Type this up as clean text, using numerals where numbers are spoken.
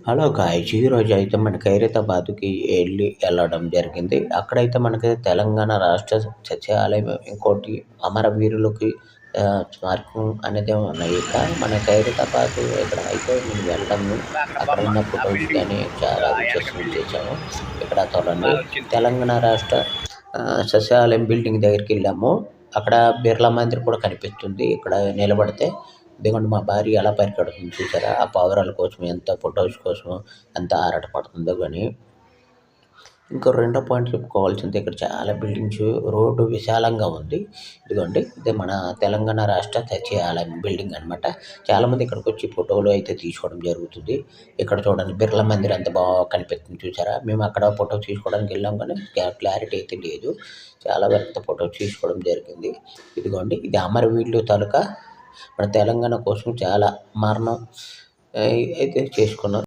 Hello guys! ఈరోజు అయితే మన ఖైరతాబాద్‌కి వెళ్ళడం జరిగింది. అక్కడైతే మనకి తెలంగాణ రాష్ట్ర సచివాలయం, ఇంకోటి అమరవీరులకి స్మారకం అనేది ఉన్నాయి. ఇక్కడ మన ఖైరతాబాద్ ఇక్కడ అయితే మేము వెళ్ళాము. అక్కడ ఉన్న ఫోటోస్ కానీ చాలా విశ్లేషణ చేసాము. ఇక్కడ చూడండి, తెలంగాణ రాష్ట్ర సచివాలయం బిల్డింగ్ దగ్గరికెళ్ళాము. అక్కడ బిర్లా మందిర్ కూడా కనిపిస్తుంది. ఇక్కడ నిలబడితే ఇదిగోండి మా భార్య ఎలా పరిగెడుతుందో చూసారా? ఆ పావురాల కోసం ఎంత ఫోటోస్ కోసం ఎంత ఆరాటపడుతుందో గాని. ఇంకో రెండో పాయింట్ చెప్పుకోవాల్సింది, ఇక్కడ చాలా బిల్డింగ్స్, రోడ్డు విశాలంగా ఉంది. ఇదిగోండి, ఇది మన తెలంగాణ రాష్ట్ర సచివాలయం బిల్డింగ్ అనమాట. చాలామంది ఇక్కడికొచ్చి ఫోటోలు అయితే తీసుకోవడం జరుగుతుంది. ఇక్కడ చూడండి బిర్లా మందిర్ ఎంత బాగా కనిపిస్తుంది చూసారా? మేము అక్కడ ఫోటో తీసుకోవడానికి వెళ్ళాం కానీ క్లారిటీ అయితే లేదు. చాలా వరకు ఫోటోస్ తీసుకోవడం జరిగింది. ఇదిగోండి, ఇది అమరవీరులు తాలూకా మన తెలంగాణ కోసం చాలా మరణం అయితే చేసుకున్నారు.